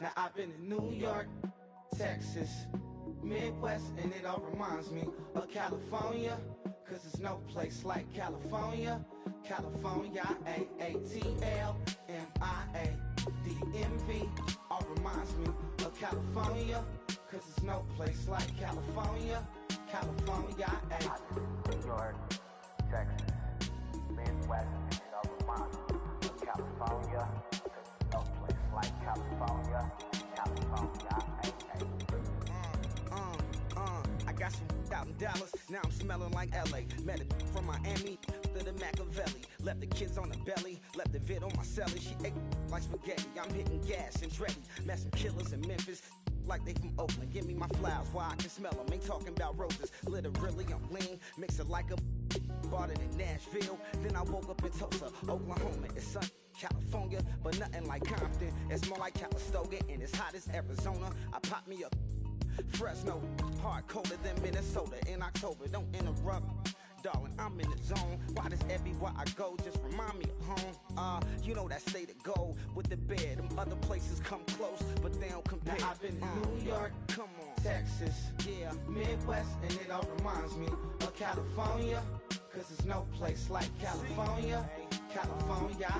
Now I've been in New York, Texas, Midwest, and it all reminds me of California, cause there's no place like California. California, A-A-T-L-M-I-A-D-M-V, all reminds me of California, cause there's no place like California. California, New York, Texas, Midwest, and it all reminds me of California, cause there's no place like California. California, I got some out in Dallas, now I'm smelling like LA. Met it from Miami to the Machiavelli. Left the kids on the belly, left the vid on my celly. She ate like spaghetti, I'm hitting gas and Dreddy. Met some killers in Memphis, like they from Oakland. Give me my flowers while I can smell them. Ain't talking about roses, literally I'm lean. Mix it like a bought it in Nashville. Then I woke up in Tulsa, Oklahoma. It's sun, California, but nothing like Compton. It's more like Calistoga and it's hot as Arizona. I pop me up Fresno, hard colder than Minnesota in October. Don't interrupt, darling, I'm in the zone. Why does everywhere I go just remind me of home? You know that say to go with the bed. Them other places come close, but they don't compare. Now I've been in New York, come on, Texas, yeah, Midwest, and it all reminds me of California, cause there's no place like California. California,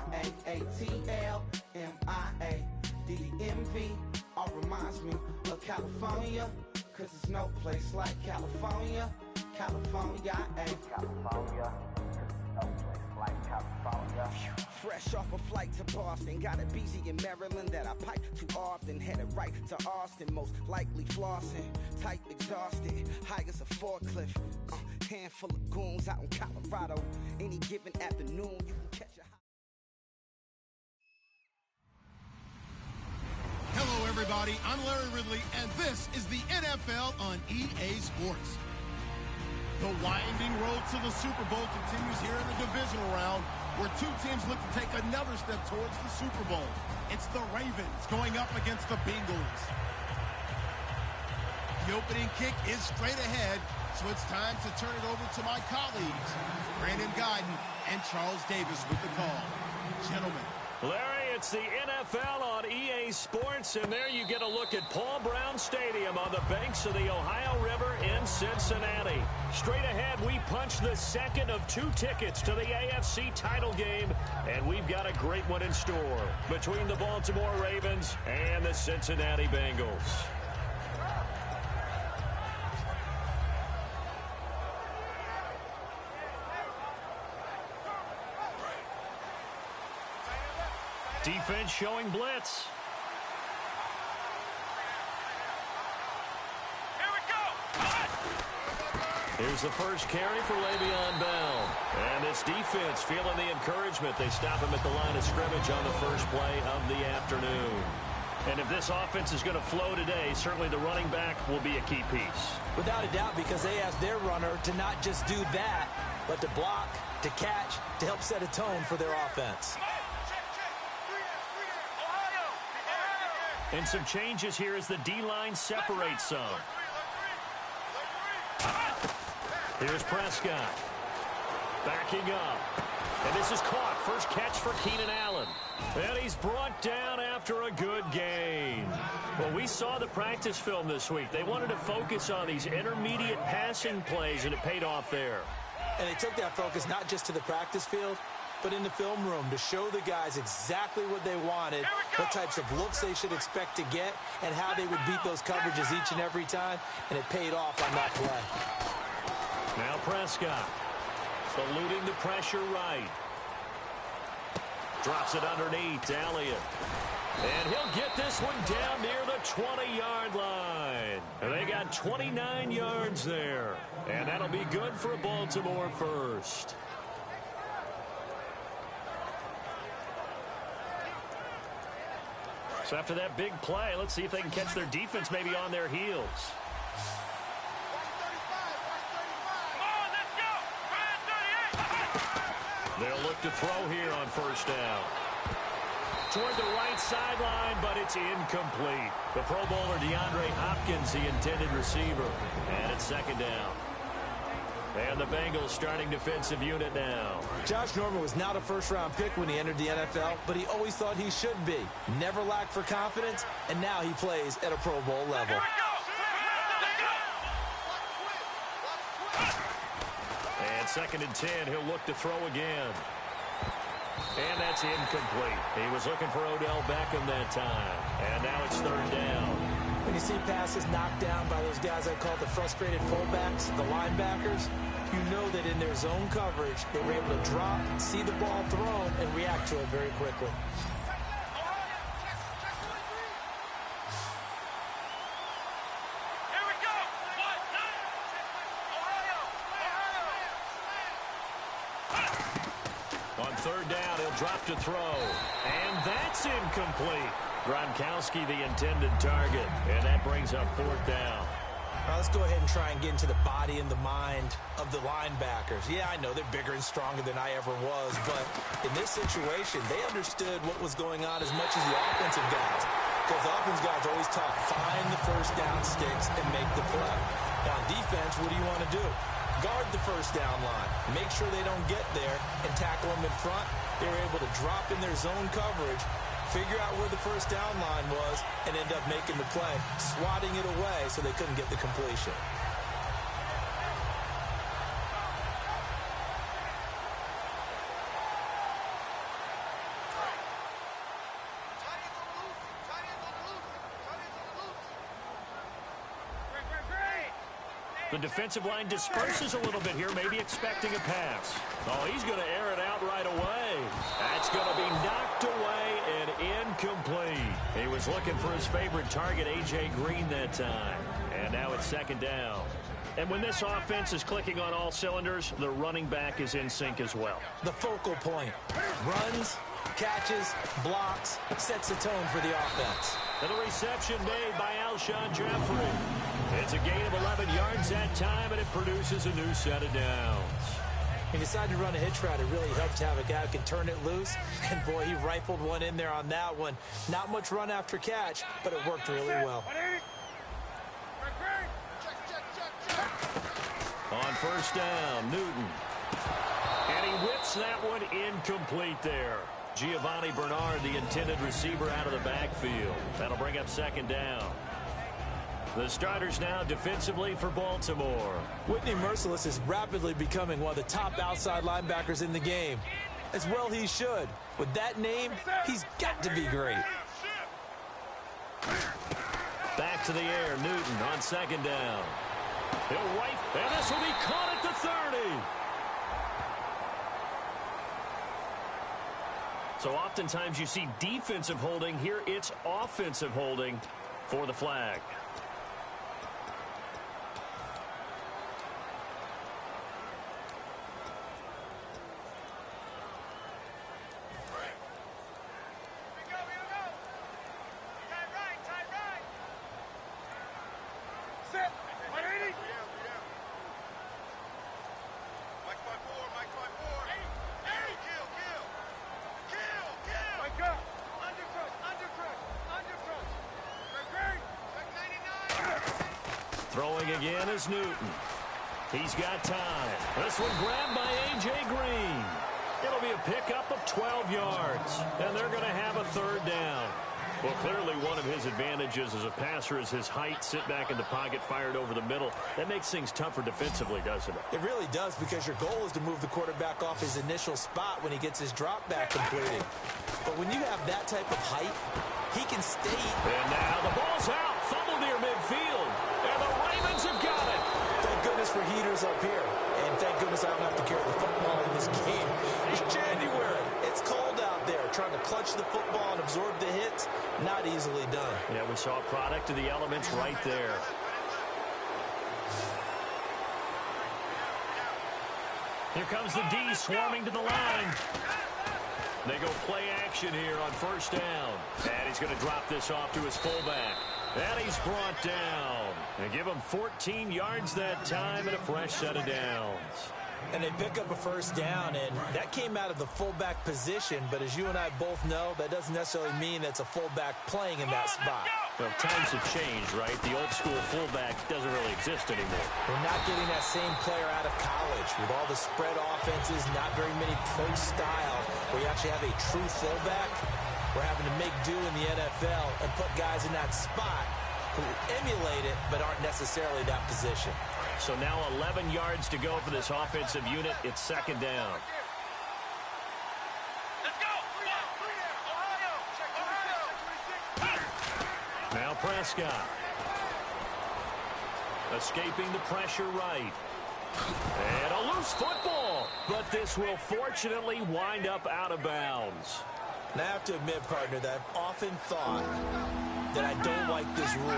A-A-T-L-M-I-A-D-M-V, all reminds me of California, cause there's no place like California. California, California, no place like California. Fresh off a flight to Boston, got a BZ in Maryland that I pipe too often. Headed right to Austin, most likely flossing. Tight, exhausted, high as a forklift. Handful of goons out in Colorado. Any given afternoon, you can catch a. Hello, everybody. I'm Larry Ridley, and this is the NFL on EA Sports. The winding road to the Super Bowl continues here in the divisional round, where two teams look to take another step towards the Super Bowl. It's the Ravens going up against the Bengals. The opening kick is straight ahead, so it's time to turn it over to my colleagues, Brandon Guyton and Charles Davis with the call. Gentlemen. Larry, it's the NFL on EA Sports, and there you get a look at Paul Brown Stadium on the banks of the Ohio River in Cincinnati. Straight ahead, we punch the second of two tickets to the AFC title game, and we've got a great one in store between the Baltimore Ravens and the Cincinnati Bengals. Defense showing blitz. Here we go. Here's the first carry for Le'Veon Bell. And this defense feeling the encouragement. They stop him at the line of scrimmage on the first play of the afternoon. And if this offense is going to flow today, certainly the running back will be a key piece. Without a doubt, because they asked their runner to not just do that, but to block, to catch, to help set a tone for their offense. And some changes here as the D-line separates some. Here's Prescott. Backing up. And this is caught. First catch for Keenan Allen. And he's brought down after a good gain. Well, we saw the practice film this week. They wanted to focus on these intermediate passing plays, and it paid off there. And they took that focus not just to the practice field, but in the film room to show the guys exactly what they wanted, what types of looks they should expect to get, and how they would beat those coverages each and every time, and it paid off on that play. Now Prescott, eluding the pressure right. Drops it underneath to Elliott. And he'll get this one down near the 20-yard line. And they got 29 yards there. And that'll be good for Baltimore first. So after that big play, let's see if they can catch their defense maybe on their heels. They'll look to throw here on first down. Toward the right sideline, but it's incomplete. The Pro Bowler DeAndre Hopkins, the intended receiver. And it's second down. And the Bengals starting defensive unit now. Josh Norman was not a first-round pick when he entered the NFL, but he always thought he should be. Never lacked for confidence, and now he plays at a Pro Bowl level. And 2nd and 10, he'll look to throw again. And that's incomplete. He was looking for Odell Beckham that time. And now it's 3rd down. When you see passes knocked down by those guys I call the frustrated fullbacks, the linebackers, you know that in their zone coverage, they were able to drop, see the ball thrown, and react to it very quickly. On 3rd down, he'll drop to throw. And that's incomplete. Gronkowski, the intended target. And that brings up 4th down. Let's go ahead and try and get into the body and the mind of the linebackers. Yeah, I know they're bigger and stronger than I ever was, but in this situation, they understood what was going on as much as the offensive guys. Because the offensive guys always talk, find the first down sticks and make the play. Now, on defense, what do you want to do? Guard the first down line. Make sure they don't get there and tackle them in front. They were able to drop in their zone coverage, figure out where the first down line was, and end up making the play, swatting it away so they couldn't get the completion. The defensive line disperses a little bit here, maybe expecting a pass. Oh, he's going to air it out right away. That's going to be knocked away and incomplete. He was looking for his favorite target, A.J. Green, that time. And now it's 2nd down. And when this offense is clicking on all cylinders, the running back is in sync as well. The focal point. Runs, catches, blocks, sets the tone for the offense. And the reception made by Alshon Jeffrey. It's a gain of 11 yards that time, and it produces a new set of downs. He decided to run a hitch route. It really helps to have a guy who can turn it loose. And, boy, he rifled one in there on that one. Not much run after catch, but it worked really well. On 1st down, Newton. And he whips that one incomplete there. Giovanni Bernard, the intended receiver, out of the backfield. That'll bring up 2nd down. The starters now defensively for Baltimore. Whitney Mercilus is rapidly becoming one of the top outside linebackers in the game. As well he should. With that name, he's got to be great. Back to the air, Newton on 2nd down. He'll right, and this will be caught at the 30. So oftentimes you see defensive holding. Here it's offensive holding for the flag. Throwing again is Newton. He's got time. This one grabbed by A.J. Green. It'll be a pickup of 12 yards, and they're going to have a 3rd down. Well, clearly one of his advantages as a passer is his height. Sit back in the pocket, fired over the middle. That makes things tougher defensively, doesn't it? It really does, because your goal is to move the quarterback off his initial spot when he gets his drop back completed. But when you have that type of height, he can stay. And now the ball's out. Fumble near midfield. And the Ravens have got it. Thank goodness for heaters up here. And thank goodness I don't have to carry the football in this game. It's January. It's cold out there. Trying to clutch the football and absorb the hits, not easily done. Yeah, we saw a product of the elements right there. Here comes the D swarming to the line. They go play action here on 1st down. And he's going to drop this off to his fullback. And he's brought down. And give him 14 yards that time and a fresh set of downs. And they pick up a first down, and that came out of the fullback position. But as you and I both know, that doesn't necessarily mean it's a fullback playing in that spot. Well, times have changed, right? The old school fullback doesn't really exist anymore. We're not getting that same player out of college. With all the spread offenses, not very many pro style, where you actually have a true fullback. We're having to make do in the NFL and put guys in that spot who emulate it but aren't necessarily that position. So now 11 yards to go for this offensive unit. It's second down. Let's go! Now Prescott. Escaping the pressure right. And a loose football. But this will fortunately wind up out of bounds. And I have to admit, partner, that I've often thought that I don't like this rule,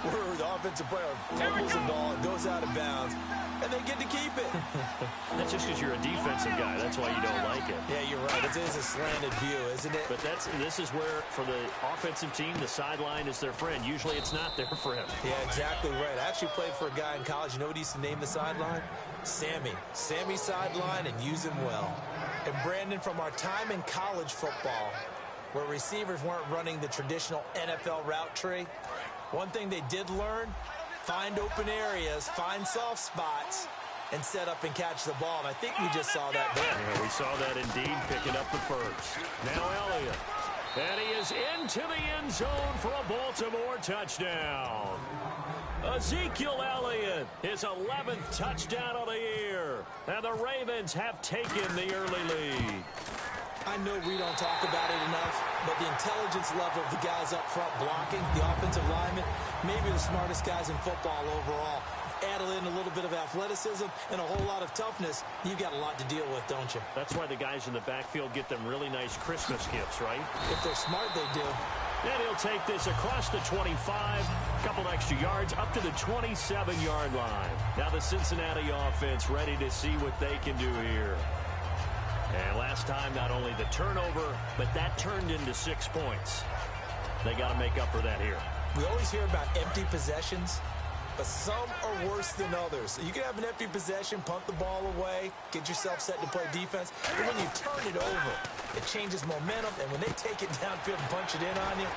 where the offensive player fumbles the ball, it goes out of bounds, and they get to keep it. That's just because you're a defensive guy. That's why you don't like it. Yeah, you're right. It is a slanted view, isn't it? But this is where, for the offensive team, the sideline is their friend. Usually it's not their friend. Yeah, exactly right. I actually played for a guy in college. You know what he used to name the sideline? Sammy. Sammy sideline, and use him well. And Brandon, from our time in college football, where receivers weren't running the traditional NFL route tree, one thing they did learn, find open areas, find soft spots, and set up and catch the ball. And I think we just saw that there. Yeah, we saw that indeed, picking up the first. Now Elliott. And he is into the end zone for a Baltimore touchdown. Ezekiel Elliott, his 11th touchdown of the year. And the Ravens have taken the early lead. I know we don't talk about it enough, but the intelligence level of the guys up front blocking, the offensive linemen, maybe the smartest guys in football overall. Add in a little bit of athleticism and a whole lot of toughness, you've got a lot to deal with, don't you? That's why the guys in the backfield get them really nice Christmas gifts, right? If they're smart, they do. And he'll take this across the 25, a couple extra yards, up to the 27-yard line. Now the Cincinnati offense ready to see what they can do here. And last time, not only the turnover, but that turned into 6 points. They got to make up for that here. We always hear about empty possessions, but some are worse than others. You can have an empty possession, punt the ball away, get yourself set to play defense, but when you turn it over, it changes momentum, and when they take it downfield and punch it in on you,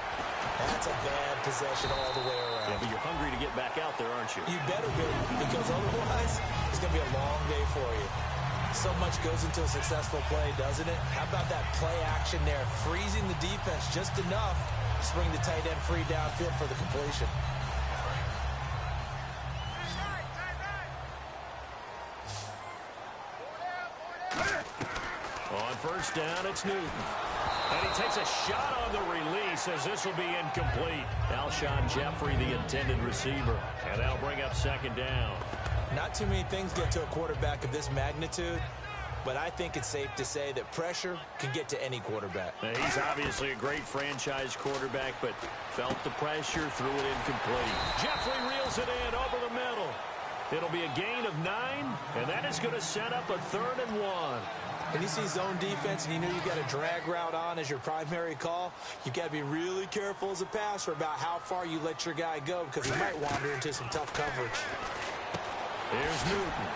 that's a bad possession all the way around. Yeah, but you're hungry to get back out there, aren't you? You better be, because otherwise, it's going to be a long day for you. So much goes into a successful play, doesn't it? How about that play action there, freezing the defense just enough to swing the tight end free downfield for the completion. On first down, it's Newton. And he takes a shot on the release as this will be incomplete. Alshon Jeffrey, the intended receiver. And that'll bring up second down. Not too many things get to a quarterback of this magnitude, but I think it's safe to say that pressure can get to any quarterback. Now, he's obviously a great franchise quarterback, but felt the pressure, threw it incomplete. Jeffrey reels it in over the middle. It'll be a gain of 9, and that is going to set up a 3rd and 1. When you see zone defense and you know you've got a drag route on as your primary call, you've got to be really careful as a passer about how far you let your guy go, because he might wander into some tough coverage. Here's Newton.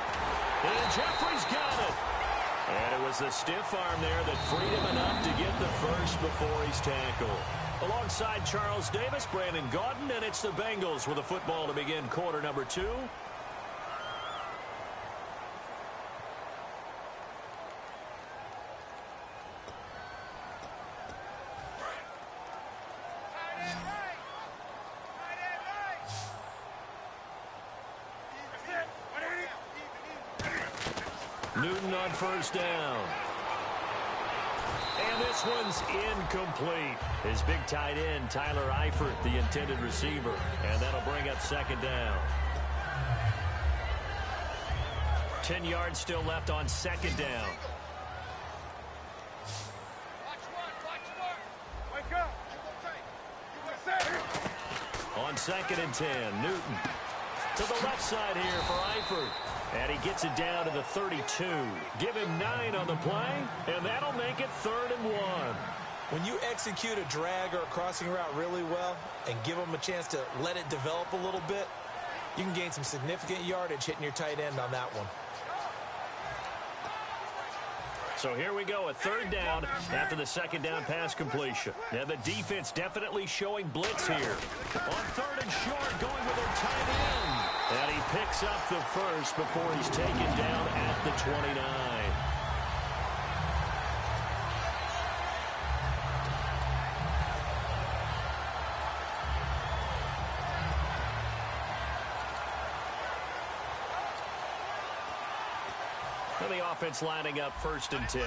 And Jeffrey's got it. And it was the stiff arm there that freed him enough to get the first before he's tackled. Alongside Charles Davis, Brandon Gaudin, and it's the Bengals with a football to begin quarter number 2. Newton on first down. And this one's incomplete. His big tight end, Tyler Eifert, the intended receiver. And that'll bring up second down. 10 yards still left on second down. On 2nd and 10, Newton to the left side here for Eifert. And he gets it down to the 32. Give him 9 on the play, and that'll make it 3rd and 1. When you execute a drag or a crossing route really well and give them a chance to let it develop a little bit, you can gain some significant yardage hitting your tight end on that one. So here we go, a third down after the second down pass completion. Now the defense definitely showing blitz here. On third and short, going with their tight end. And he picks up the first before he's taken down at the 29. The offense lining up 1st and 10.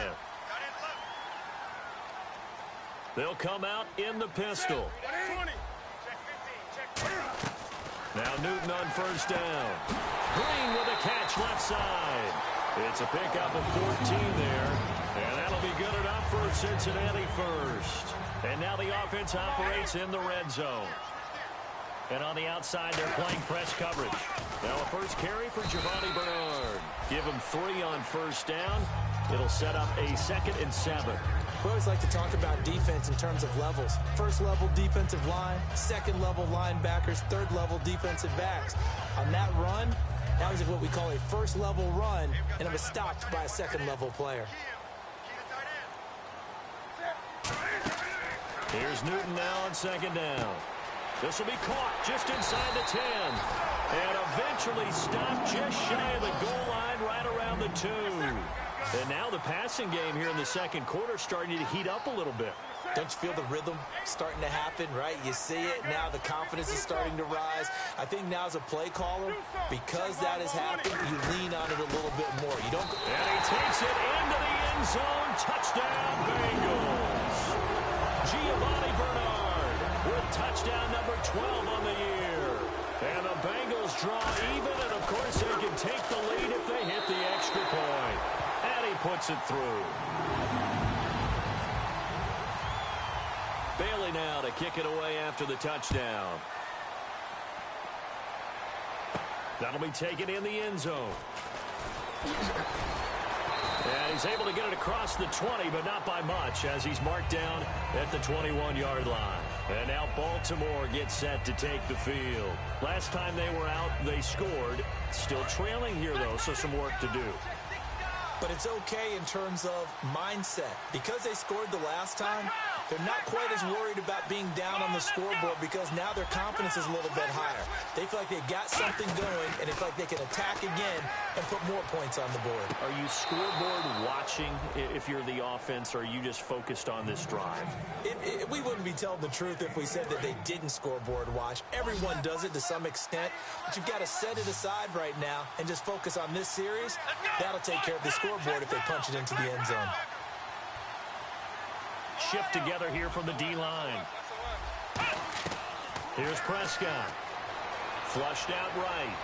They'll come out in the pistol. Now Newton on 1st down. Green with a catch left side. It's a pickup of 14 there. And that'll be good enough for Cincinnati first. And now the offense operates in the red zone. And on the outside, they're playing press coverage. Now a first carry for Giovanni Bernard. Give him 3 on 1st down. It'll set up a 2nd and 7. We always like to talk about defense in terms of levels. 1st level defensive line, 2nd level linebackers, 3rd level defensive backs. On that run, that was what we call a 1st level run, and it was stopped by a 2nd level player. Here's Newton now on 2nd down. This will be caught just inside the 10. And eventually stopped just shy of the goal line right around the 2. And now the passing game here in the 2nd quarter starting to heat up a little bit. Don't you feel the rhythm starting to happen, right? You see it. Now the confidence is starting to rise. I think now as a play caller, because that has happened, you lean on it a little bit more. You don't. And he takes it into the end zone. Touchdown, Bengals. Giovanni Bernard with touchdown number 12 on the year. And the Bengals draw even, and of course they can take the lead if they hit the extra point. And he puts it through. Bailey now to kick it away after the touchdown. That'll be taken in the end zone. And he's able to get it across the 20, but not by much, as he's marked down at the 21-yard line. And now Baltimore gets set to take the field. Last time they were out, they scored. Still trailing here, though, so some work to do. But it's okay in terms of mindset. Because they scored the last time, they're not quite as worried about being down on the scoreboard because now their confidence is a little bit higher. They feel like they've got something going, and they feel like they can attack again and put more points on the board. Are you scoreboard watching if you're the offense, or are you just focused on this drive? We wouldn't be telling the truth if we said that they didn't scoreboard watch. Everyone does it to some extent, but you've got to set it aside right now and just focus on this series. That'll take care of the scoreboard if they punch it into the end zone. Shift together here from the D-line. Here's Prescott. Flushed out right.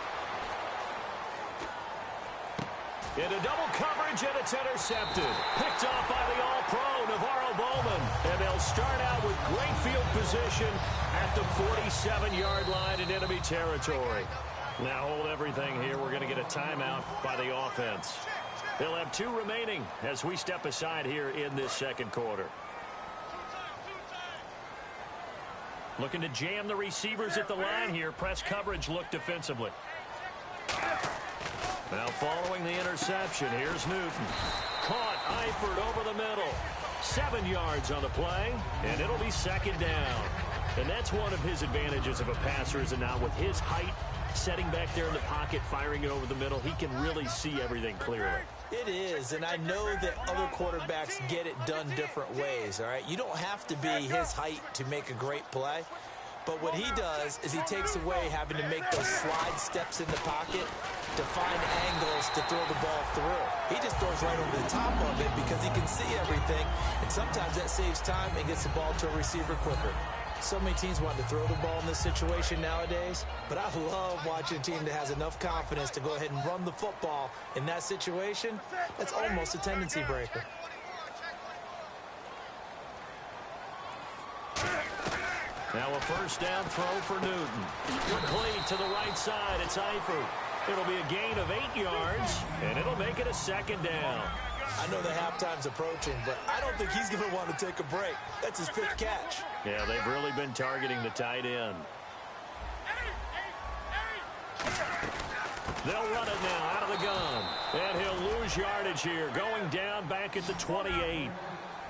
Into double coverage, and it's intercepted. Picked off by the all-pro, Navarro Bowman. And they'll start out with great field position at the 47-yard line in enemy territory. Now hold everything here. We're going to get a timeout by the offense. They'll have 2 remaining as we step aside here in this 2nd quarter. Looking to jam the receivers at the line here. Press coverage look defensively. Now following the interception, here's Newton. Caught Eifert over the middle. 7 yards on the play, and it'll be 2nd down. And that's one of his advantages of a passer, is now with his height, setting back there in the pocket, firing it over the middle, he can really see everything clearly. It is, and I know that other quarterbacks get it done different ways, all right? You don't have to be his height to make a great play, but what he does is he takes away having to make those slide steps in the pocket to find angles to throw the ball through. He just throws right over the top of it because he can see everything, and sometimes that saves time and gets the ball to a receiver quicker. So many teams want to throw the ball in this situation nowadays, but I love watching a team that has enough confidence to go ahead and run the football in that situation. That's almost a tendency breaker. Now a 1st down throw for Newton. Complete to the right side. It's Eifert. It'll be a gain of 8 yards, and it'll make it a 2nd down. I know the halftime's approaching, but I don't think he's going to want to take a break. That's his 5th catch. Yeah, they've really been targeting the tight end. They'll run it now out of the gun. And he'll lose lose yardage here, going down back at the 28.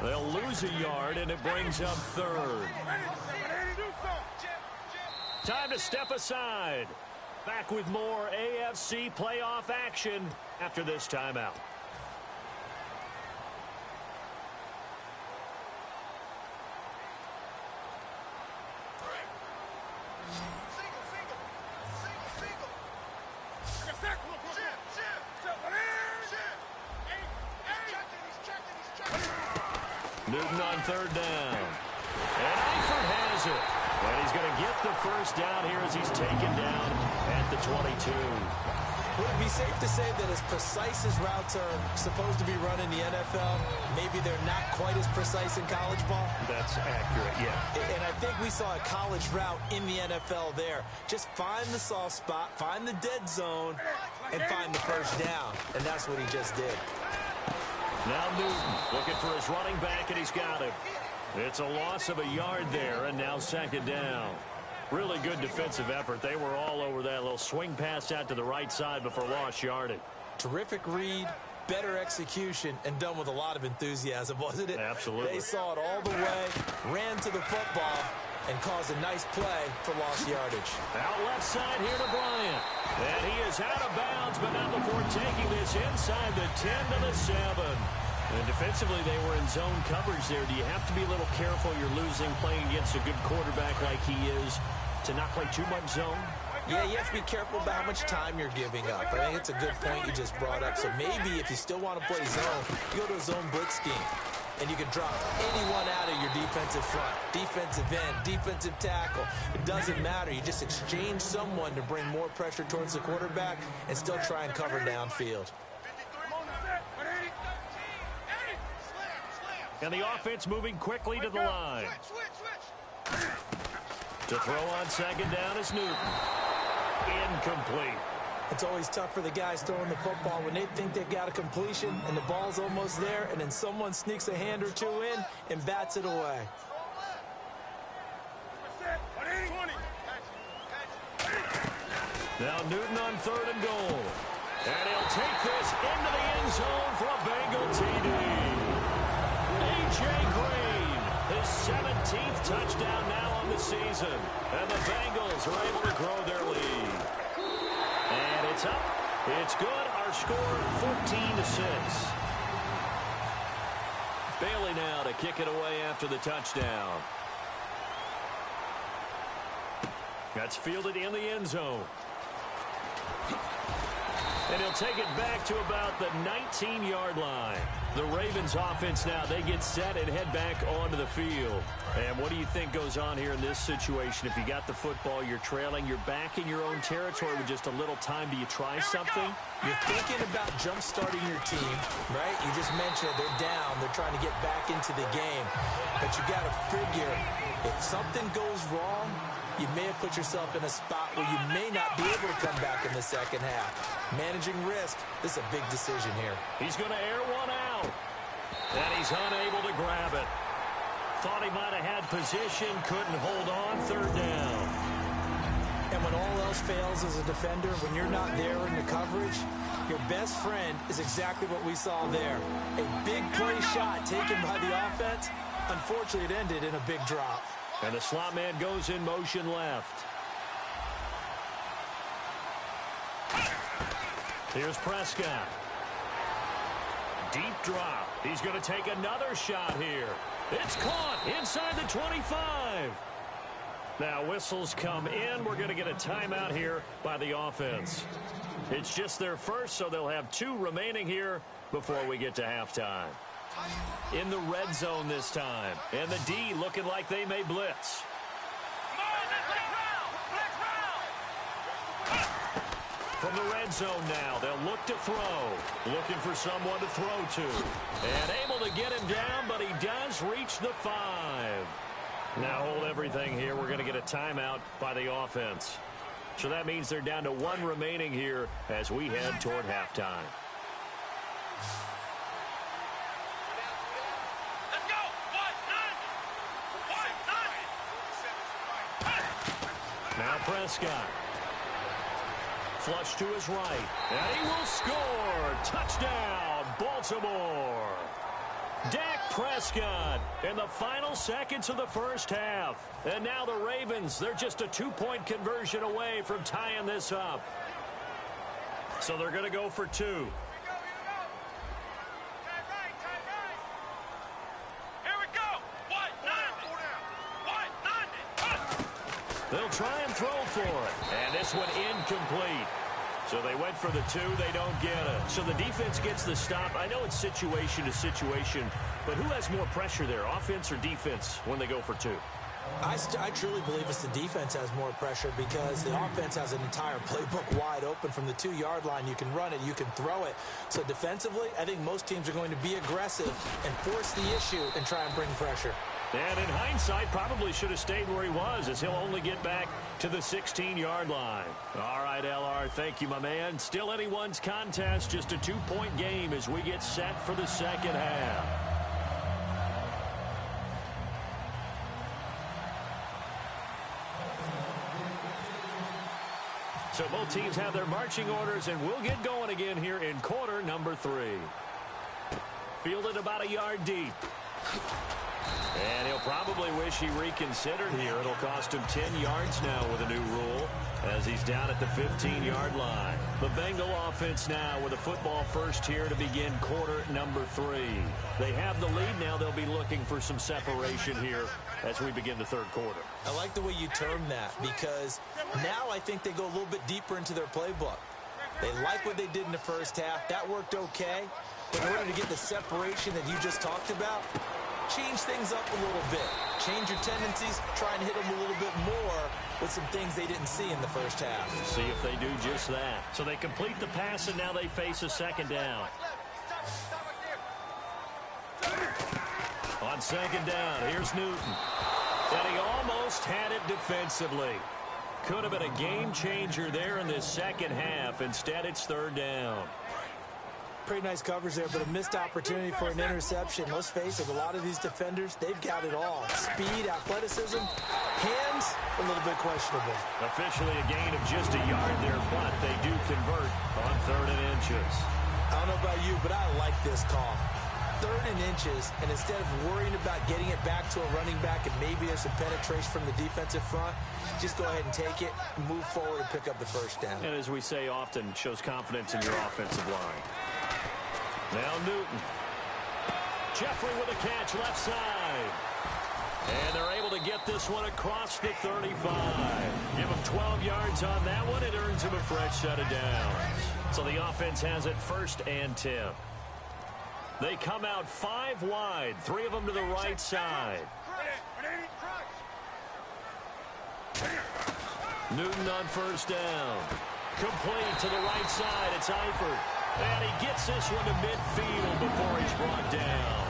They'll lose a yard, and it brings up third. Time to step aside. Back with more AFC playoff action after this timeout. Newton on third down. And Eifert has it. And he's going to get the first down here as he's taken down at the 22. Would it be safe to say that as precise as routes are supposed to be run in the NFL, maybe they're not quite as precise in college ball? That's accurate, yeah. And I think we saw a college route in the NFL there. Just find the soft spot, find the dead zone, and find the first down. And that's what he just did. Now Newton looking for his running back, and he's got him. It's a loss of a yard there, and now second down. Really good defensive effort. They were all over that little swing pass out to the right side before lost yardage. Terrific read, better execution, and done with a lot of enthusiasm, wasn't it? Absolutely. They saw it all the way, ran to the football, and caused a nice play for lost yardage. Out left side here to Bryant. And he is out of bounds, but not before taking this inside the 10 to the 7. And defensively, they were in zone coverage there. Do you have to be a little careful? You're losing playing against a good quarterback like he is to not play too much zone? Yeah, you have to be careful about how much time you're giving up. I think it's a good point you just brought up. So maybe if you still want to play zone, you go to a zone blitz scheme. And you can drop anyone out of your defensive front, defensive end, defensive tackle. It doesn't matter. You just exchange someone to bring more pressure towards the quarterback and still try and cover downfield. And the offense moving quickly to the line. To throw on second down is Newton. Incomplete. It's always tough for the guys throwing the football when they think they've got a completion and the ball's almost there, and then someone sneaks a hand or two in and bats it away. Now Newton on third and goal. And he'll take this into the end zone for a Bengal TD. A.J. Green, his 17th touchdown now on the season. And the Bengals are able to grow their lead. And it's up. It's good. Our score 14-6. Bailey now to kick it away after the touchdown. That's fielded in the end zone. And he'll take it back to about the 19-yard line. The Ravens offense now, they get set and head back onto the field. And what do you think goes on here in this situation? If you got the football, you're trailing, you're back in your own territory with just a little time. Do you try something? You're thinking about jump-starting your team, right? You just mentioned it. They're down. They're trying to get back into the game. But you got to figure, if something goes wrong, you may have put yourself in a spot where you may not be able to come back in the second half. Managing risk, this is a big decision here. He's going to air one out. And he's unable to grab it. Thought he might have had position, couldn't hold on, third down. And when all else fails as a defender, when you're not there in the coverage, your best friend is exactly what we saw there. A big play shot taken by the offense. Unfortunately, it ended in a big drop. And the slot man goes in motion left. Here's Prescott. Deep drop. He's going to take another shot here. It's caught inside the 25. Now whistles come in. We're going to get a timeout here by the offense. It's just their first, so they'll have 2 remaining here before we get to halftime. In the red zone this time. And the D looking like they may blitz. From the red zone now, they'll look to throw. Looking for someone to throw to. And able to get him down, but he does reach the 5. Now hold everything here. We're going to get a timeout by the offense. So that means they're down to 1 remaining here as we head toward halftime. Now Prescott. Flush to his right. And he will score. Touchdown. Baltimore. Dak Prescott in the final seconds of the first half. And now the Ravens, they're just a 2-point conversion away from tying this up. So they're going to go for 2. They'll try and throw for it. And this one incomplete. So they went for the 2. They don't get it. So the defense gets the stop. I know it's situation to situation, but who has more pressure there, offense or defense, when they go for 2? I truly believe it's the defense has more pressure because the offense has an entire playbook wide open from the 2-yard line. You can run it, you can throw it. So defensively, I think most teams are going to be aggressive and force the issue and try and bring pressure. And in hindsight, probably should have stayed where he was, as he'll only get back to the 16-yard line. All right, LR, thank you, my man. Still anyone's contest, just a 2-point game as we get set for the second half. So both teams have their marching orders, and we'll get going again here in quarter number 3. Fielded about a yard deep. And he'll probably wish he reconsidered here. It'll cost him 10 yards now with a new rule as he's down at the 15-yard line. The Bengal offense now with a football first here to begin quarter number 3. They have the lead now. They'll be looking for some separation here as we begin the third quarter. I like the way you term that because now I think they go a little bit deeper into their playbook. They like what they did in the first half. That worked okay. But in order to get the separation that you just talked about, change things up a little bit. Change your tendencies. Try and hit them a little bit more with some things they didn't see in the first half. See if they do just that. So they complete the pass, and now they face a second down. On second down, here's Newton. And he almost had it defensively. Could have been a game changer there in this second half. Instead, it's third down. Pretty nice coverage there, but a missed opportunity for an interception. Let's face it, a lot of these defenders, they've got it all. Speed, athleticism, hands, a little bit questionable. Officially a gain of just a yard there, but they do convert on 3rd and inches. I don't know about you, but I like this call. 3rd and inches, and instead of worrying about getting it back to a running back and maybe there's some penetration from the defensive front, just go ahead and take it, move forward, and pick up the first down. And as we say often, shows confidence in your offensive line. Now Newton. Jeffrey with a catch left side. And they're able to get this one across the 35. Give him 12 yards on that one. It earns him a fresh set of downs. So the offense has it 1st and 10. They come out 5 wide. 3 of them to the right side. Newton on 1st down. Complete to the right side. It's Eifert. And he gets this one to midfield before he's brought down.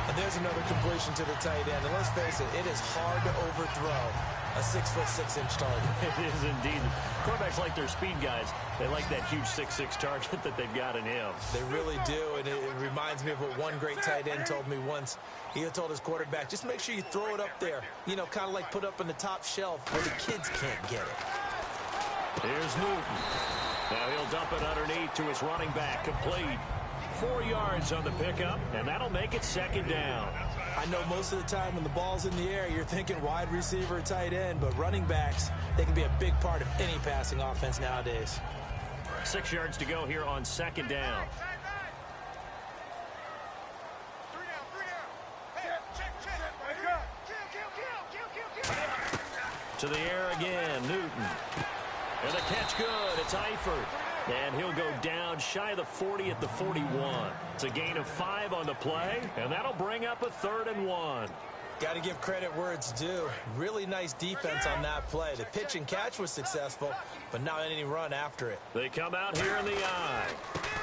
And there's another completion to the tight end. And let's face it, it is hard to overthrow a 6'6" target. It is indeed. Quarterbacks like their speed guys. They like that huge 6'6" target that they've got in him. They really do, and it reminds me of what one great tight end told me once. He had told his quarterback, just make sure you throw it up there. You know, kind of like put up on the top shelf where the kids can't get it. Here's Newton. Now he'll dump it underneath to his running back. Complete. 4 yards on the pickup, and that'll make it 2nd down. I know most of the time when the ball's in the air, you're thinking wide receiver or tight end, but running backs, they can be a big part of any passing offense nowadays. 6 yards to go here on 2nd down. To the air again, Newton. And the catch good. It's Eifert. And he'll go down shy of the 40 at the 41. It's a gain of 5 on the play, and that'll bring up a 3rd and 1. Got to give credit where it's due. Really nice defense on that play. The pitch and catch was successful, but not any run after it. They come out here in the eye.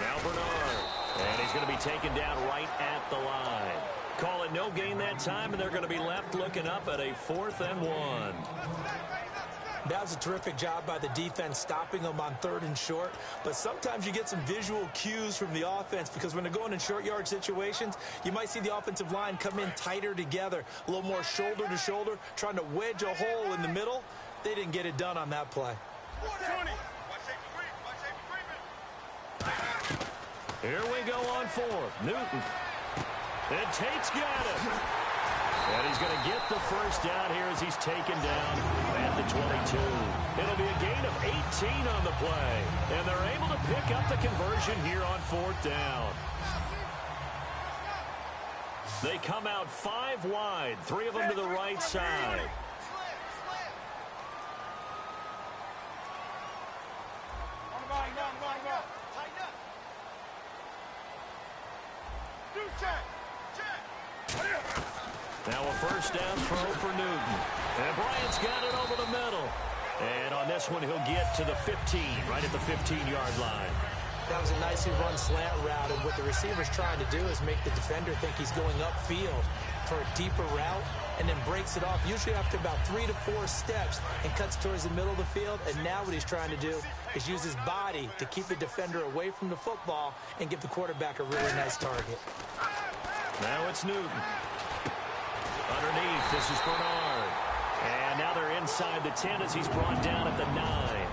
Now Bernard. And he's going to be taken down right at the line. Call it no gain that time, and they're going to be left looking up at a 4th and 1. That was a terrific job by the defense stopping them on 3rd and short. But sometimes you get some visual cues from the offense because when they're going in short yard situations, you might see the offensive line come in tighter together, a little more shoulder to shoulder, trying to wedge a hole in the middle. They didn't get it done on that play. Here we go on fourth. Newton. And Tate's got it. And he's going to get the first down here as he's taken down at the 22. It'll be a gain of 18 on the play. And they're able to pick up the conversion here on fourth down. They come out 5 wide, 3 of them to the right side. Now a first down throw for Newton. And Bryant's got it over the middle. And on this one, he'll get to the 15, right at the 15-yard line. That was a nicely run slant route, and what the receiver's trying to do is make the defender think he's going upfield for a deeper route, and then breaks it off, usually after about 3 to 4 steps, and cuts towards the middle of the field. And now what he's trying to do is use his body to keep the defender away from the football and give the quarterback a really nice target. Now it's Newton. Underneath, this is Bernard. And now they're inside the 10 as he's brought down at the 9.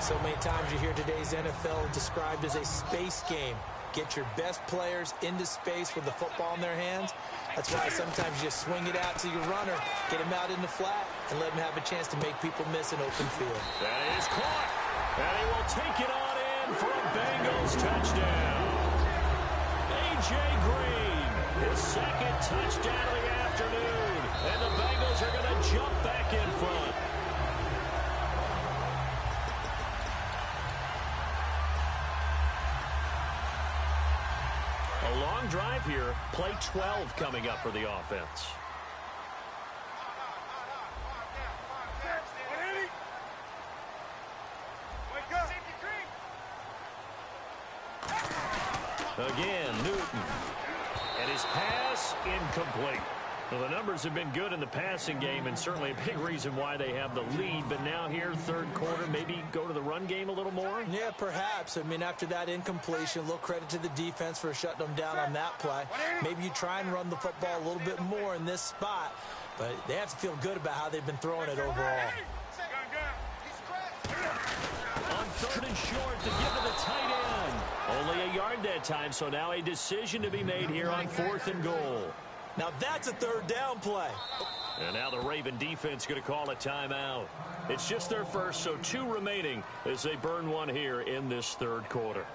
So many times you hear today's NFL described as a space game. Get your best players into space with the football in their hands. That's why sometimes you just swing it out to your runner, get him out in the flat, and let him have a chance to make people miss an open field. That is caught. And he will take it on in for a Bengals touchdown. A.J. Green, his second touchdown of the afternoon. And the Bengals are going to jump back in front. A long drive here. Play 12 coming up for the offense. Again, Newton. And his pass incomplete. Well, the numbers have been good in the passing game, and certainly a big reason why they have the lead. But now here, third quarter, maybe go to the run game a little more? Yeah, perhaps. I mean, after that incompletion, a little credit to the defense for shutting them down on that play. Maybe you try and run the football a little bit more in this spot, but they have to feel good about how they've been throwing it overall. On third and short to give to the tight end. Only a yard that time, so now a decision to be made here on 4th and goal. Now that's a third down play. And now the Raven defense going to call a timeout. It's just their first, so 2 remaining as they burn one here in this third quarter.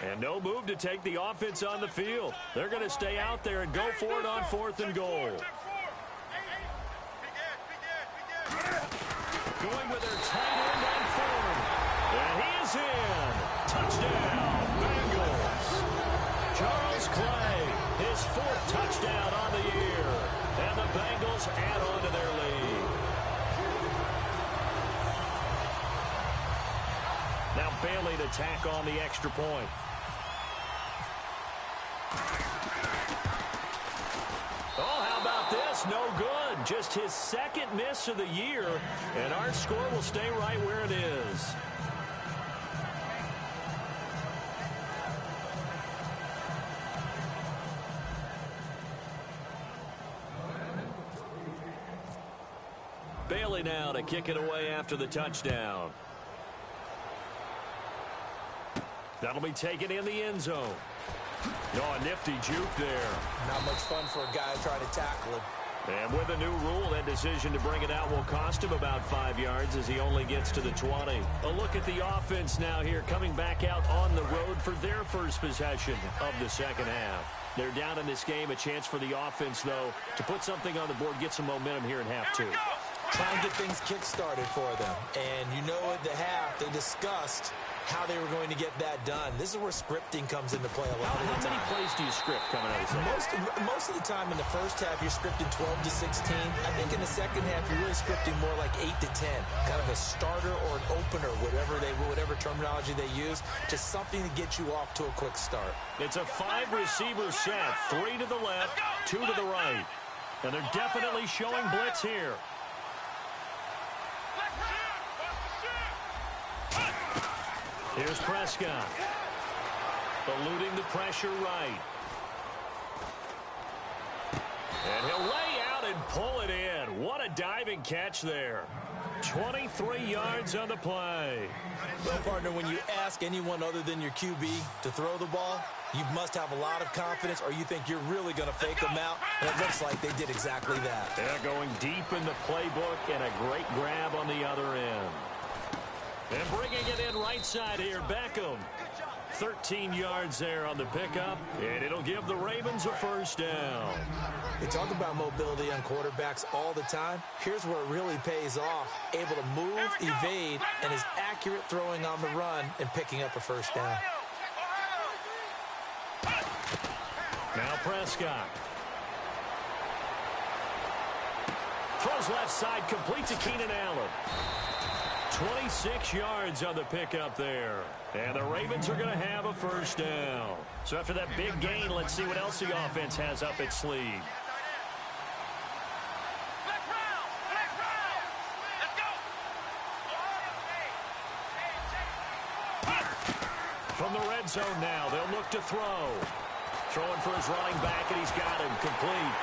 And no move to take the offense on the field. They're going to stay out there and go for it on 4th and goal. Going with their tight end on forward. And he is in. Touchdown, Bengals. Charles Clay, his 4th touchdown on the year. And the Bengals add on to their lead. Now Bailey to tack on the extra point. Oh, how about this? No good. Just his 2nd miss of the year, and our score will stay right where it is. Bailey now to kick it away after the touchdown. That'll be taken in the end zone. Oh, a nifty juke there. Not much fun for a guy trying to tackle him. And with a new rule, that decision to bring it out will cost him about 5 yards as he only gets to the 20. A look at the offense now here, coming back out on the road for their first possession of the second half. They're down in this game. A chance for the offense, though, to put something on the board, get some momentum here in half 2. Try and get things kick-started for them. And you know at the half, they discussed how they were going to get that done. This is where scripting comes into play a lot of the time. How many plays do you script coming out of this? Most of the time in the first half, you're scripting 12 to 16. I think in the second half, you're really scripting more like 8 to 10. Kind of a starter or an opener, whatever terminology they use. Just something to get you off to a quick start. It's a 5-receiver set. 3 to the left, 2 to the right. And they're definitely showing blitz here. Here's Prescott. Eluding the pressure right. And He'll lay out and pull it in. What a diving catch there. 23 yards on the play. Well, partner, when you ask anyone other than your QB to throw the ball, you must have a lot of confidence, or you think you're really going to fake them out, and it looks like they did exactly that. They're going deep in the playbook, and a great grab on the other end. And bringing it in right side here, Beckham. 13 yards there on the pickup, and it'll give the Ravens a first down. They talk about mobility on quarterbacks all the time. Here's where it really pays off. Able to move, evade, and is accurate throwing on the run and picking up a first down. Now Prescott. Throws left side, complete to Keenan Allen. 26 yards on the pickup there. And the Ravens are going to have a first down. So after that big gain, let's see what else the offense has up its sleeve. From the red zone now, they'll look to throw. Throwing for his running back, and he's got him complete.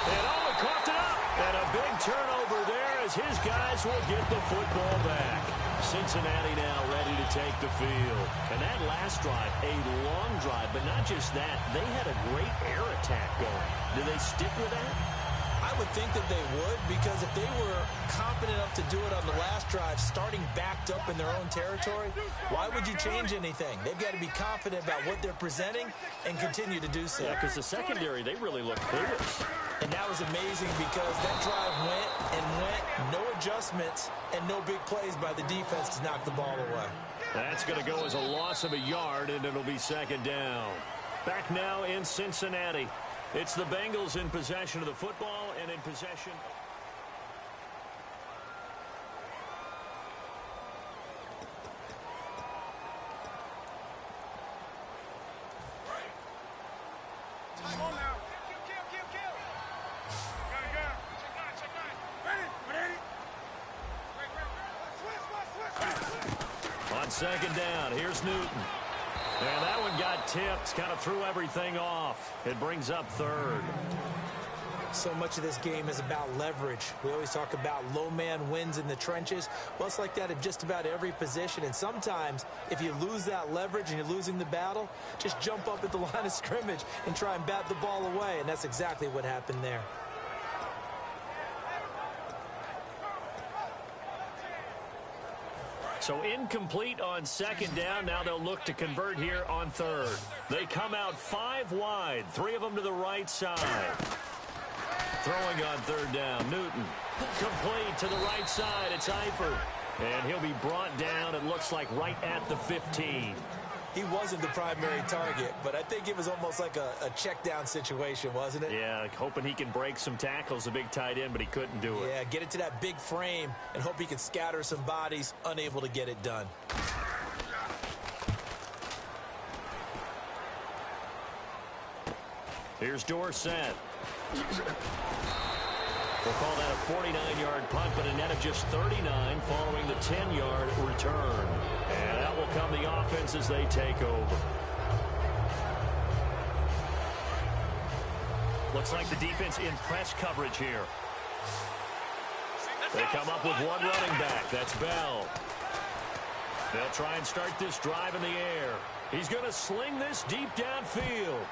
And he coughed it up. And a big turnover there as his guys will get the football back. Cincinnati now ready to take the field. And that last drive, a long drive, but not just that. They had a great air attack going. Do they stick with that? I would think that they would, because if they were confident enough to do it on the last drive, starting backed up in their own territory, why would you change anything? They've got to be confident about what they're presenting and continue to do so. Yeah, because the secondary, they really look clueless. And that was amazing because that drive went and went, no adjustments, and no big plays by the defense to knock the ball away. That's going to go as a loss of a yard, and it'll be second down. Back now in Cincinnati. It's the Bengals in possession of the football and in possession. On second down, here's Newton. And that one got tipped, kind of threw everything off. It brings up third. So much of this game is about leverage. We always talk about low man wins in the trenches. Well, it's like that at just about every position. And sometimes, if you lose that leverage and you're losing the battle, just jump up at the line of scrimmage and try and bat the ball away. And that's exactly what happened there. So incomplete on second down. Now they'll look to convert here on third. They come out 5 wide, 3 of them to the right side. Throwing on third down, Newton. Complete to the right side, it's Eifert. And he'll be brought down, it looks like, right at the 15. He wasn't the primary target, but I think it was almost like a check down situation, wasn't it? Yeah, hoping he can break some tackles, a big tight end, but he couldn't do it. Yeah, get it to that big frame and hope he can scatter some bodies, unable to get it done. Here's Dorsett. We'll call that a 49-yard punt, but a net of just 39 following the 10-yard return. And that will come the offense as they take over. Looks like the defense in press coverage here. They come up with one running back. That's Bell. They'll try and start this drive in the air. He's going to sling this deep downfield.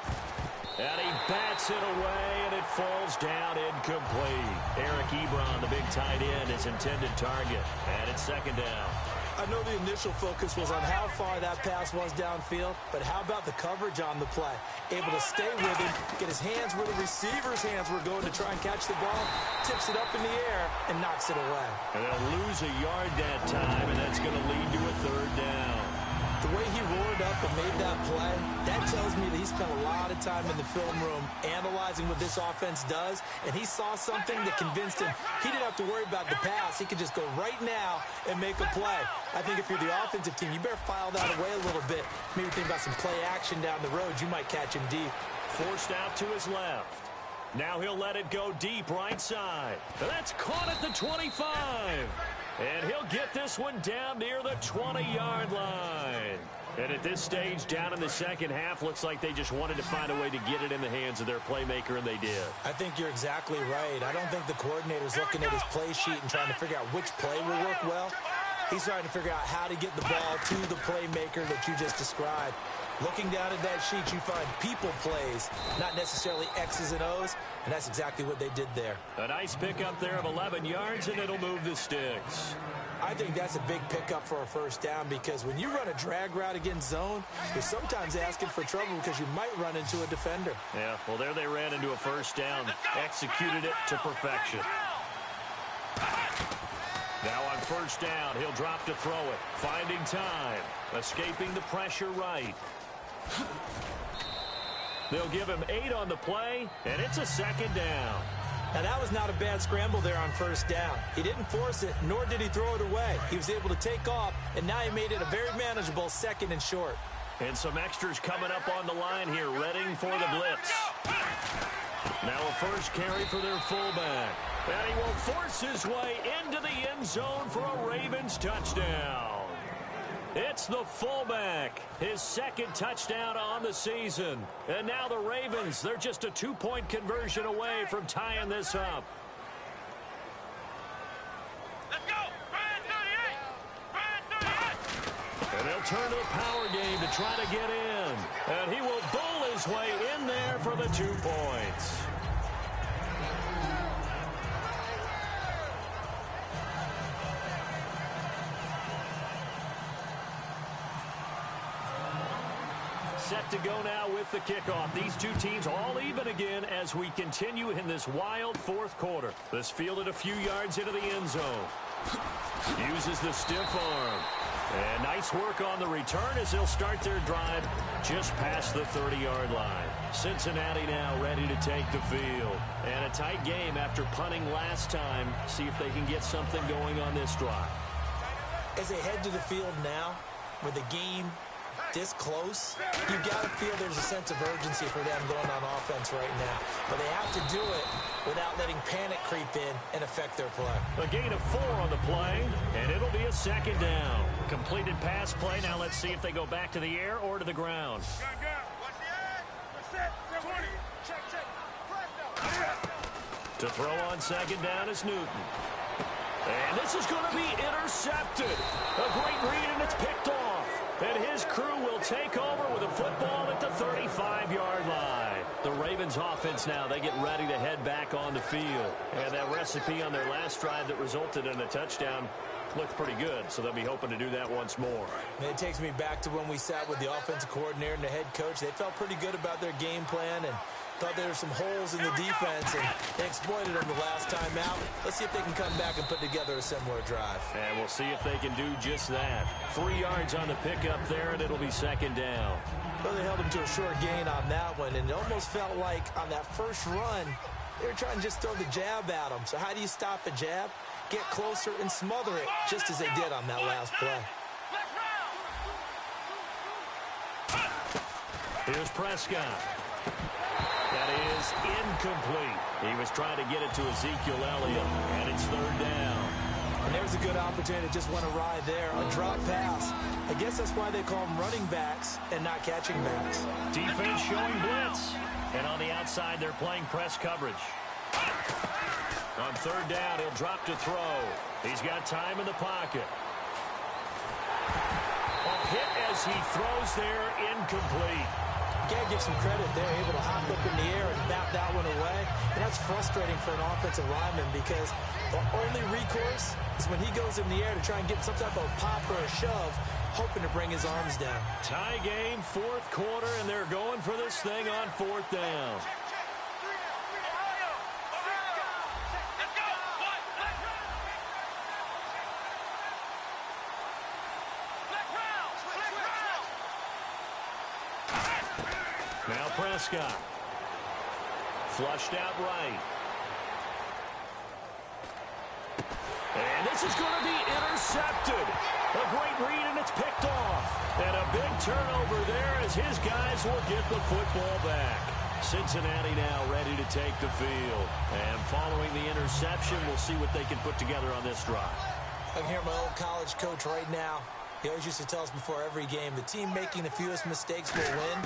And he bats it away, and it falls down incomplete. Eric Ebron, the big tight end, his intended target. And it's second down. I know the initial focus was on how far that pass was downfield, but how about the coverage on the play? Able to stay with him, get his hands where the receiver's hands were going to try and catch the ball, tips it up in the air, and knocks it away. And they'll lose a yard that time, and that's going to lead to a third down. The way he roared up and made that play, that tells me that he spent a lot of time in the film room analyzing what this offense does, and he saw something that convinced him he didn't have to worry about the pass. He could just go right now and make a play. I think if you're the offensive team, you better file that away a little bit. Maybe think about some play action down the road. You might catch him deep. Forced out to his left. Now he'll let it go deep right side. That's caught at the 25. And he'll get this one down near the 20-yard line. And at this stage, down in the second half, looks like they just wanted to find a way to get it in the hands of their playmaker, and they did. I think you're exactly right. I don't think the coordinator's looking at his play sheet and trying to figure out which play will work well. He's trying to figure out how to get the ball to the playmaker that you just described. Looking down at that sheet, you find people plays, not necessarily X's and O's, and that's exactly what they did there. A nice pickup there of 11 yards, and it'll move the sticks. I think that's a big pickup for a first down because when you run a drag route against zone, you're sometimes asking for trouble because you might run into a defender. Yeah, well, there they ran into a first down, executed it to perfection. Now on first down, he'll drop to throw it, finding time, escaping the pressure right. They'll give him 8 on the play, and it's a second down. Now, that was not a bad scramble there on first down. He didn't force it, nor did he throw it away. He was able to take off, and now he made it a very manageable second and short. And some extras coming up on the line here, readying for the blitz. Now a first carry for their fullback. And he will force his way into the end zone for a Ravens touchdown. It's the fullback, his second touchdown on the season. And now the Ravens, they're just a 2-point conversion away from tying this up. Let's go! Brian 38! And they'll turn to the power game to try to get in. And he will bowl his way in there for the 2 points. Set to go now with the kickoff. These two teams all even again as we continue in this wild fourth quarter. This fielded a few yards into the end zone. Uses the stiff arm. And nice work on the return as they'll start their drive just past the 30-yard line. Cincinnati now ready to take the field. And a tight game after punting last time. See if they can get something going on this drive. As they head to the field now, with the game this close, you got to feel there's a sense of urgency for them going on offense right now. But they have to do it without letting panic creep in and affect their play. A gain of 4 on the play, and it'll be a second down. Completed pass play. Now let's see if they go back to the air or to the ground. To throw on second down is Newton. And this is going to be intercepted. A great read, and it's picked off. And his crew will take over with a football at the 35-yard line. The Ravens offense now, they get ready to head back on the field. And that recipe on their last drive that resulted in a touchdown looked pretty good, so they'll be hoping to do that once more. It takes me back to when we sat with the offensive coordinator and the head coach. They felt pretty good about their game plan and thought there were some holes in the defense, and they exploited them the last time out. Let's see if they can come back and put together a similar drive. And we'll see if they can do just that. 3 yards on the pickup there, and it'll be second down. Well, they held him to a short gain on that one, and it almost felt like on that first run, they were trying to just throw the jab at him. So how do you stop a jab? Get closer and smother it, just as they did on that last play. Here's Prescott. That is incomplete. He was trying to get it to Ezekiel Elliott, and it's third down. And there's a good opportunity to just want to ride there. A drop pass. I guess that's why they call them running backs and not catching backs. Defense showing blitz. And on the outside, they're playing press coverage. On third down, he'll drop to throw. He's got time in the pocket. A hit as he throws there, incomplete. You got to give some credit. They're able to hop up in the air and bat that one away. And that's frustrating for an offensive lineman because the only recourse is when he goes in the air to try and get some type of pop or a shove, hoping to bring his arms down. Tie game, fourth quarter, and they're going for this thing on fourth down. Now Prescott. Flushed out right. And this is going to be intercepted. A great read, and it's picked off. And a big turnover there as his guys will get the football back. Cincinnati now ready to take the field. And following the interception, we'll see what they can put together on this drive. I can hear my old college coach right now. He always used to tell us before every game, the team making the fewest mistakes will win.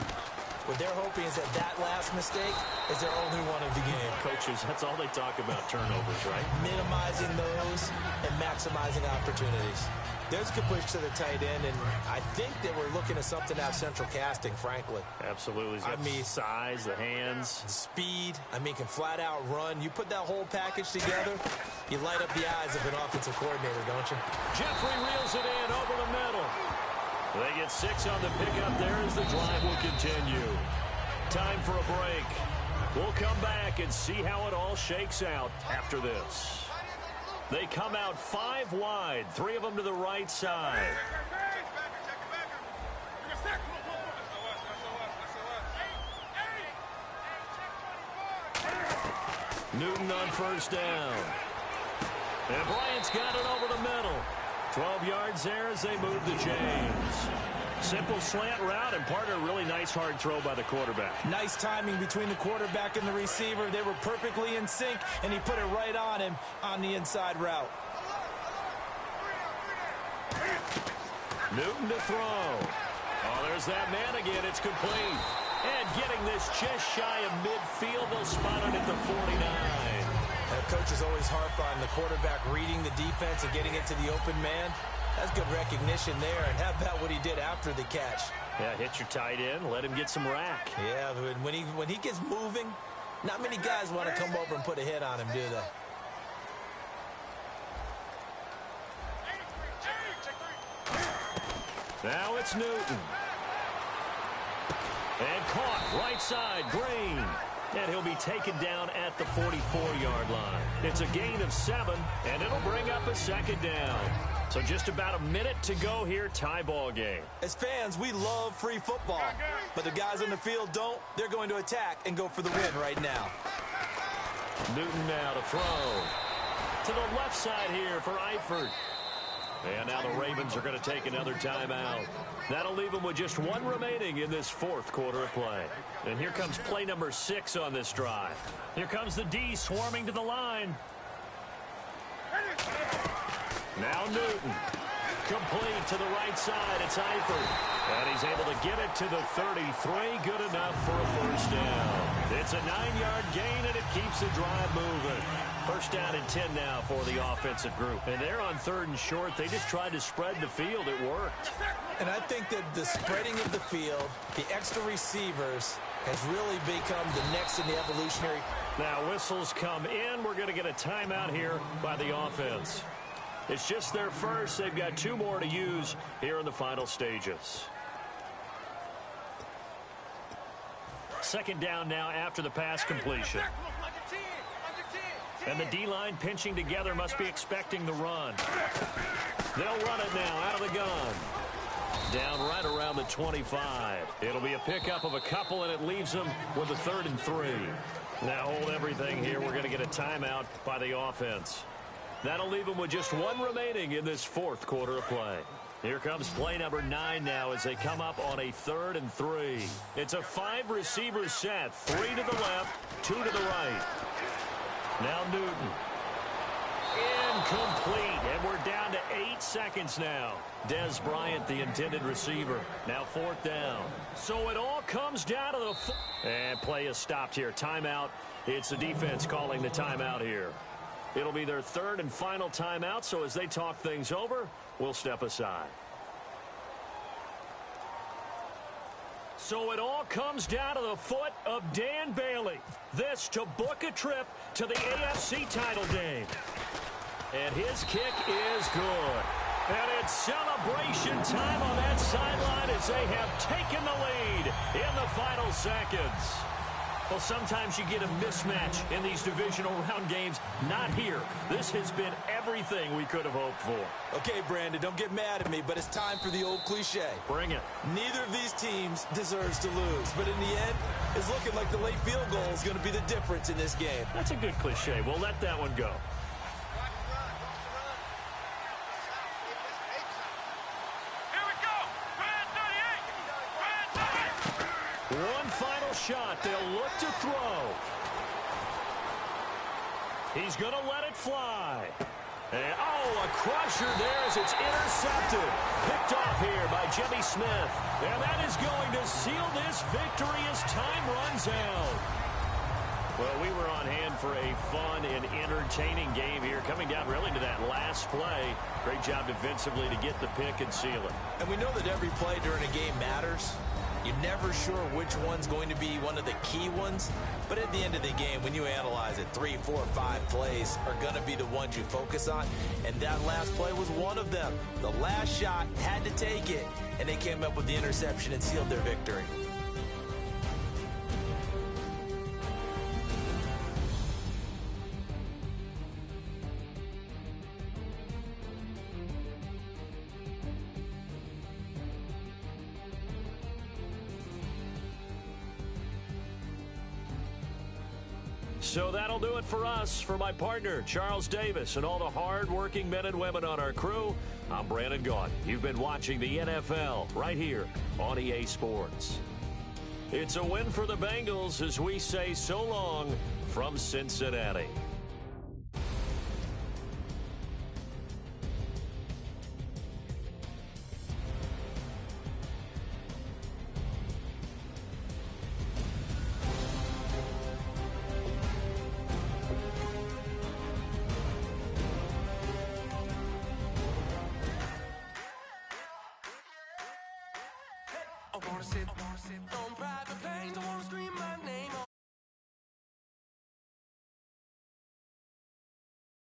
What they're hoping is that last mistake is their only one of the game. Coaches, that's all they talk about, turnovers, right? Minimizing those and maximizing opportunities. There's a good push to the tight end, and I think that we're looking at something out of Central Casting, frankly. Absolutely. He's got the size, the hands. The speed. Can flat out run. You put that whole package together, you light up the eyes of an offensive coordinator, don't you? Jeffrey reels it in over the middle. They get 6 on the pickup there as the drive will continue. Time for a break. We'll come back and see how it all shakes out after this. They come out 5 wide, 3 of them to the right side. Newton on first down. And Bryant's got it over the middle. 12 yards there as they move the chains. Simple slant route, and part of a really nice hard throw by the quarterback. Nice timing between the quarterback and the receiver. They were perfectly in sync, and he put it right on him on the inside route. Newton to throw. Oh, there's that man again. It's complete. And getting this just shy of midfield, they'll spot it at the 49. Coaches always harp on the quarterback reading the defense and getting it to the open man. That's good recognition there. And how about what he did after the catch? Yeah, hit your tight end, let him get some rack. Yeah, but when he gets moving, not many guys want to come over and put a hit on him, do they? Now it's Newton. And caught right side, Green. And he'll be taken down at the 44-yard line. It's a gain of 7, and it'll bring up a second down. So just about a minute to go here, tie ball game. As fans, we love free football. But the guys on the field don't. They're going to attack and go for the win right now. Newton now to throw. To the left side here for Eifert. And now the Ravens are going to take another timeout. That'll leave them with just 1 remaining in this 4th quarter of play. And here comes play number 6 on this drive. Here comes the D swarming to the line. Now Newton. Complete to the right side. It's Eifert. And he's able to get it to the 33. Good enough for a first down. It's a 9-yard gain, and it keeps the drive moving. First down and 10 now for the offensive group. And they're on 3rd and short. They just tried to spread the field. It worked. And I think that the spreading of the field, the extra receivers, has really become the next in the evolutionary. Now whistles come in. We're going to get a timeout here by the offense. It's just their first. They've got 2 more to use here in the final stages. Second down now after the pass completion. And the D-line pinching together, must be expecting the run. They'll run it now out of the gun. Down right around the 25. It'll be a pickup of a couple, and it leaves them with a 3rd and 3. Now hold everything here. We're going to get a timeout by the offense. That'll leave them with just 1 remaining in this 4th quarter of play. Here comes play number 9 now as they come up on a 3rd and 3. It's a 5-receiver set. 3 to the left, 2 to the right. Now Newton. Incomplete. And we're down to 8 seconds now. Des Bryant, the intended receiver. Now 4th down. So it all comes down to the... And play is stopped here. Timeout. It's the defense calling the timeout here. It'll be their 3rd and final timeout, so as they talk things over, we'll step aside. So it all comes down to the foot of Dan Bailey. This to book a trip to the AFC title game. And his kick is good. And it's celebration time on that sideline as they have taken the lead in the final seconds. Well, sometimes you get a mismatch in these divisional round games. Not here. This has been everything we could have hoped for. Okay, Brandon, don't get mad at me, but it's time for the old cliche. Bring it. Neither of these teams deserves to lose, but in the end, it's looking like the late field goal is going to be the difference in this game. That's a good cliche. We'll let that one go. One final shot. They'll look to throw. He's going to let it fly. And, a crusher there as it's intercepted. Picked off here by Jimmy Smith. And that is going to seal this victory as time runs out. Well, we were on hand for a fun and entertaining game here, coming down really to that last play. Great job defensively to get the pick and seal it. And we know that every play during a game matters. You're never sure which one's going to be one of the key ones. But at the end of the game, when you analyze it, 3, 4, 5 plays are going to be the ones you focus on. And that last play was one of them. The last shot had to take it, and they came up with the interception and sealed their victory. So that'll do it for us. For my partner, Charles Davis, and all the hard-working men and women on our crew, I'm Brandon Gaudin. You've been watching the NFL right here on EA Sports. It's a win for the Bengals as we say so long from Cincinnati. I wanna sit on private planes, I wanna scream my name.